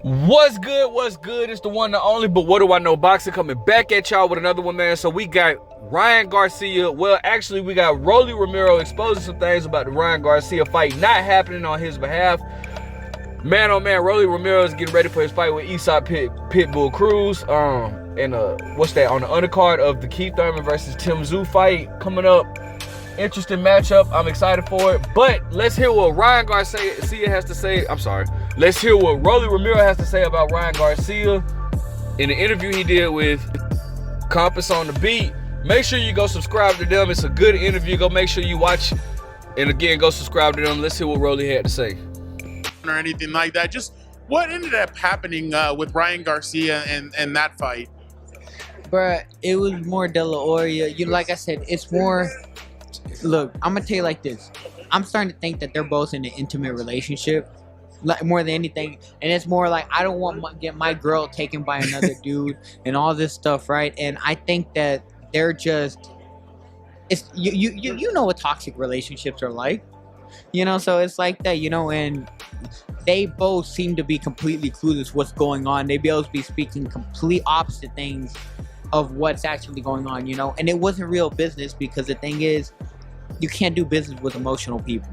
What's good? What's good? It's the one and only, but what do I know? Boxing coming back at y'all with another one, man. So we got Ryan Garcia. Well, actually, we got Roelly Romero exposing some things about the Ryan Garcia fight not happening on his behalf. Man, oh man, Roelly Romero is getting ready for his fight with Aesop Pitbull Cruz. And what's that? On the undercard of the Keith Thurman versus Tim Tszyu fight coming up. Interesting matchup. I'm excited for it. But let's hear what Ryan Garcia has to say. Let's hear what Roelly Romero has to say about Ryan Garcia in the interview he did with Compass on the Beat. Make sure you go subscribe to them. It's a good interview. Go make sure you watch. And again, go subscribe to them. Let's hear what Roelly had to say. Or anything like that. Just what ended up happening with Ryan Garcia and that fight? Bruh, it was more De La Hoya. Like I said, it's more. Look, I'm gonna tell you like this. I'm starting to think that they're both in an intimate relationship, like more than anything. And it's more like I don't want to get my girl taken by another dude and all this stuff, right? And I think that they're just. It's you know what toxic relationships are like. So it's like that, and they both seem to be completely clueless what's going on. They both be speaking complete opposite things of what's actually going on, and it wasn't real business because the thing is, you can't do business with emotional people.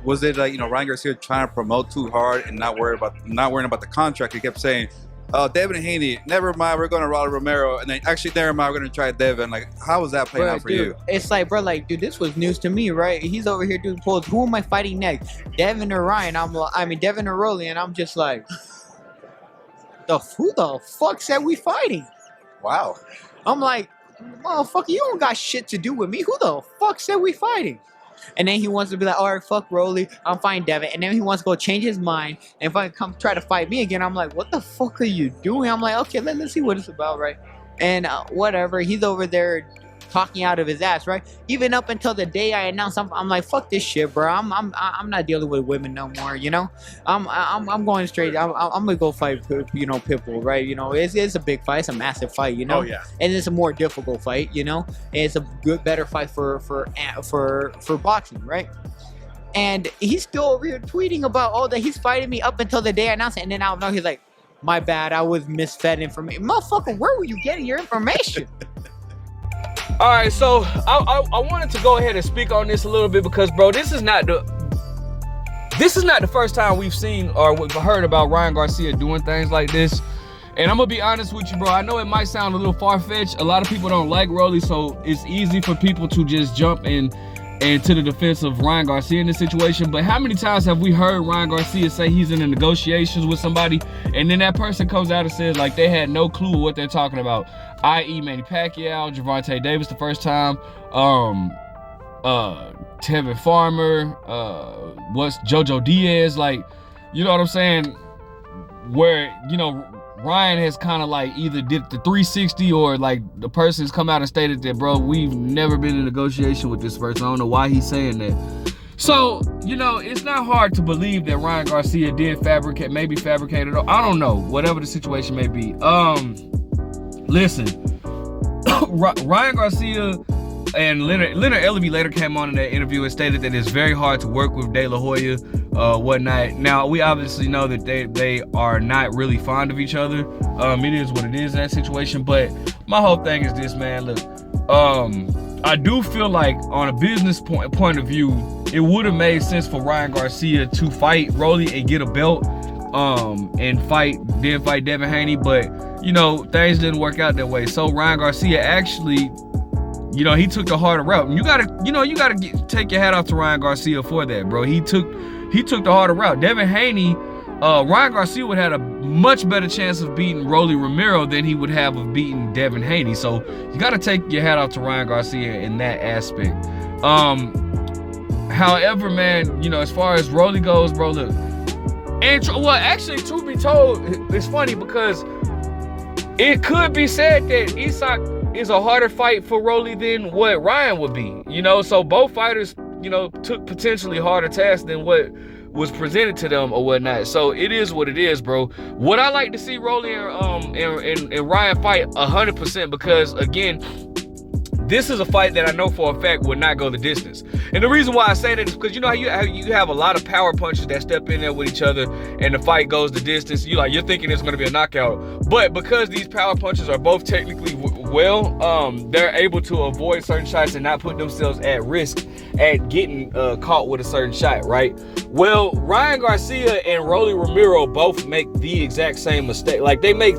Was it like, Ryan Garcia trying to promote too hard and not worrying about the contract? He kept saying, "Oh, Devin Haney, never mind, we're going to Roelly Romero," and then actually, never mind, we're going to try Devin. Like, how was that playing out for you? It's like, bro, dude, this was news to me, right? He's over here doing polls. Who am I fighting next, Devin or Ryan? Devin or Roelly, and I'm just like, who the fuck said we fighting? Wow. I'm like, motherfucker, you don't got shit to do with me. Who the fuck said we fighting? And then he wants to be like, all right, fuck Roelly, I'm fighting Devin. And then he wants to go change his mind. And if I come try to fight me again, I'm like, what the fuck are you doing? I'm like, okay, let's see what it's about, right? And whatever, he's over there talking out of his ass, right? Even up until the day I announced, I'm like, fuck this shit, bro. I'm not dealing with women no more, I'm going straight. I'm gonna go fight, Pitbull, right? It's a big fight, it's a massive fight, Oh yeah. And it's a more difficult fight, and it's a better fight for boxing, right? And he's still over here tweeting about that he's fighting me up until the day I announced it, and then I don't know, he's like, my bad, I was misfed information. Motherfucker, where were you getting your information? All right, so I wanted to go ahead and speak on this a little bit because, bro, this is not the first time we've seen or we've heard about Ryan Garcia doing things like this. And I'm gonna be honest with you, bro. I know it might sound a little far-fetched. A lot of people don't like Roelly, so it's easy for people to just jump in and to the defense of Ryan Garcia in this situation. But how many times have we heard Ryan Garcia say he's in the negotiations with somebody, and then that person comes out and says like they had no clue what they're talking about, i.e. Manny Pacquiao, Gervonta Davis the first time, Tevin Farmer, what's JoJo Diaz, like, you know what I'm saying? Where, Ryan has kind of like either did the 360 or like the person's come out and stated that, bro, we've never been in negotiation with this person. I don't know why he's saying that. So, it's not hard to believe that Ryan Garcia did maybe fabricated, or I don't know, whatever the situation may be. Listen, Ryan Garcia and Leonard Ellerbe later came on in that interview and stated that it's very hard to work with De La Hoya, whatnot. Now, we obviously know that they are not really fond of each other. It is what it is in that situation. But my whole thing is this, man. Look, I do feel like on a business point of view, it would have made sense for Ryan Garcia to fight Roelly and get a belt, and fight Devin Haney. But things didn't work out that way. So Ryan Garcia actually, he took the harder route. And you gotta take your hat off to Ryan Garcia for that, bro. He took the harder route. Devin Haney, Ryan Garcia would have had a much better chance of beating Roelly Romero than he would have of beating Devin Haney. So you gotta take your hat off to Ryan Garcia in that aspect. However, man, as far as Roelly goes, bro, look. And actually, truth be told, it's funny because it could be said that Aesop is a harder fight for Roelly than what Ryan would be. So both fighters, took potentially harder tasks than what was presented to them or whatnot. So it is what it is, bro. Would I like to see Roelly and Ryan fight 100%? Because again, this is a fight that I know for a fact will not go the distance. And the reason why I say that is because you know how you have a lot of power punches that step in there with each other and the fight goes the distance. You're thinking it's going to be a knockout. But because these power punches are both technically they're able to avoid certain shots and not put themselves at risk at getting caught with a certain shot, right? Well, Ryan Garcia and Roelly Romero both make the exact same mistake. Like, they make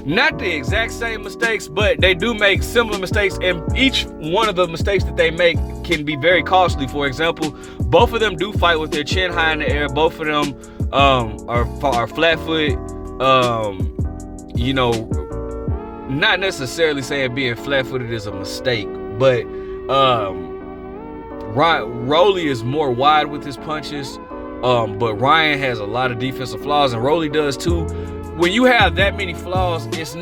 not the exact same mistakes, but they do make similar mistakes, and each one of the mistakes that they make can be very costly. For example, both of them do fight with their chin high in the air. Both of them are flat foot. You know, not necessarily saying being flat footed is a mistake, but Roelly is more wide with his punches, but Ryan has a lot of defensive flaws, and Roelly does too. When you have that many flaws, it's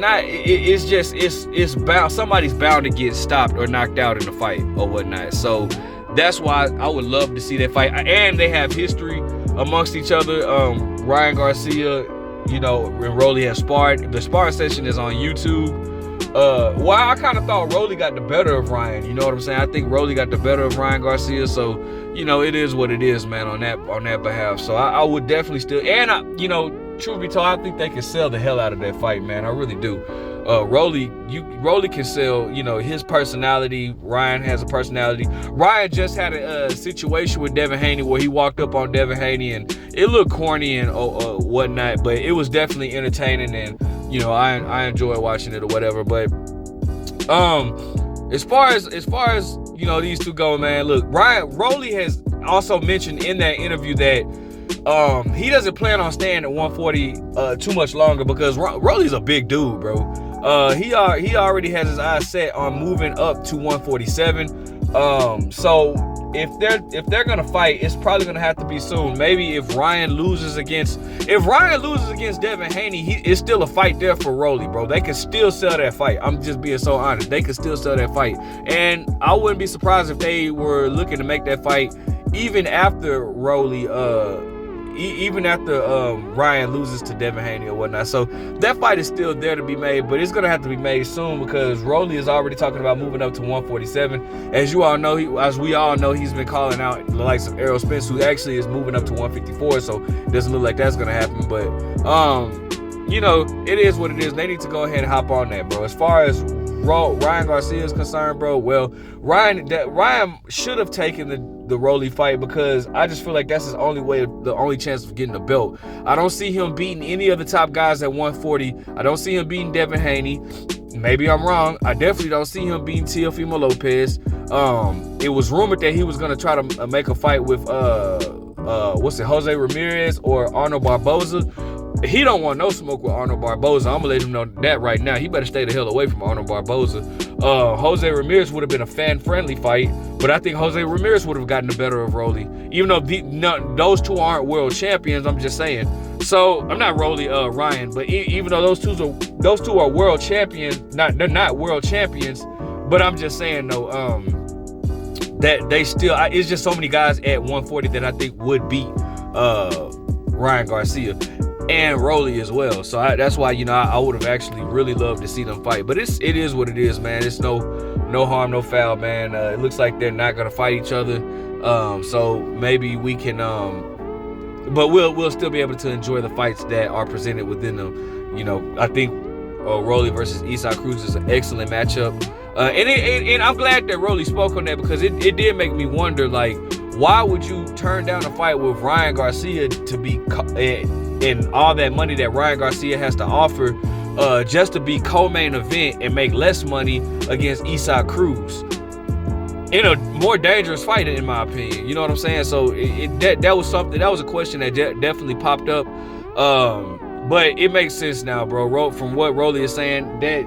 bound, somebody's bound to get stopped or knocked out in the fight or whatnot. So that's why I would love to see that fight. And they have history amongst each other. Ryan Garcia, you know, and Roelly have sparred. The sparring session is on YouTube. Well, I kind of thought Roelly got the better of Ryan. You know what I'm saying? I think Roelly got the better of Ryan Garcia. So, you know, it is what it is, man, on that behalf. So I would definitely still, and you know, truth be told, I think they can sell the hell out of that fight, man. I really do. Roelly can sell, you know, his personality. Ryan has a personality. Ryan just had a situation with Devin Haney where he walked up on Devin Haney and it looked corny and whatnot, but it was definitely entertaining, and you know, I enjoyed watching it or whatever. But as far as you know, these two go, man. Look, Roelly has also mentioned in that interview that he doesn't plan on staying at 140 too much longer because Roelly's a big dude, bro. He already has his eyes set on moving up to 147. So if they're gonna fight, it's probably gonna have to be soon. Maybe if Ryan loses against Devin Haney, it's still a fight there for Roelly, bro. They can still sell that fight. I'm just being so honest. They can still sell that fight, and I wouldn't be surprised if they were looking to make that fight even after Roelly, even after Ryan loses to Devin Haney or whatnot. So that fight is still there to be made, but it's gonna have to be made soon because Roelly is already talking about moving up to 147. As we all know, he's been calling out the likes of Errol Spence, who actually is moving up to 154. So it doesn't look like that's gonna happen. But you know, it is what it is. They need to go ahead and hop on that, bro. As far as Ryan Garcia is concerned, bro, well, Ryan should have taken the Roelly fight because I just feel like that's his the only chance of getting the belt. I don't see him beating any of the top guys at 140. I don't see him beating Devin Haney. Maybe I'm wrong. I definitely don't see him beating Teofimo Lopez. It was rumored that he was gonna try to make a fight with Jose Ramirez or Arnold Barboza. He don't want no smoke with Arnold Barboza. I'm gonna let him know that right now. He better stay the hell away from Arnold Barboza. Jose Ramirez would have been a fan-friendly fight, but I think Jose Ramirez would have gotten the better of Roelly. Even though those two aren't world champions, I'm just saying. So I'm not Ryan, but even though those two are world champions, they're not world champions. But I'm just saying though, that they still, it's just so many guys at 140 that I think would beat Ryan Garcia and Roelly as well. So that's why, you know, I would have actually really loved to see them fight. But it is what it is, man. It's no harm, no foul, man. It looks like they're not gonna fight each other. So maybe we can but we'll still be able to enjoy the fights that are presented within them. You know, I think Roelly versus Isaac Cruz is an excellent matchup. And I'm glad that Roelly spoke on that because it did make me wonder, like, why would you turn down a fight with Ryan Garcia to be and all that money that Ryan Garcia has to offer just to be co-main event and make less money against Isaac Cruz in a more dangerous fight, in my opinion? You know what I'm saying? So that was a question that definitely popped up. But it makes sense now, bro. From what Roelly is saying, that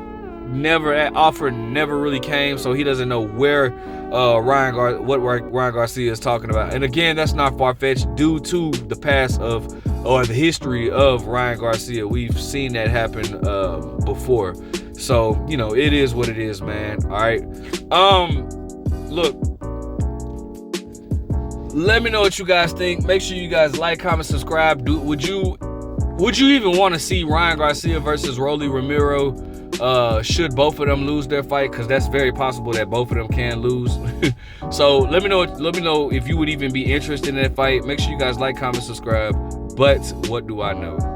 offer never really came, so he doesn't know where Ryan Garcia is talking about. And again, that's not far-fetched due to the past of or the history of Ryan Garcia. We've seen that happen before. So, you know, it is what it is, man. All right. Look, let me know what you guys think. Make sure you guys like, comment, subscribe. Would you even want to see Ryan Garcia versus Roelly Romero? should both of them lose their fight, because that's very possible that both of them can lose. So let me know if you would even be interested in that fight. Make sure you guys like, comment, subscribe. But what do I know?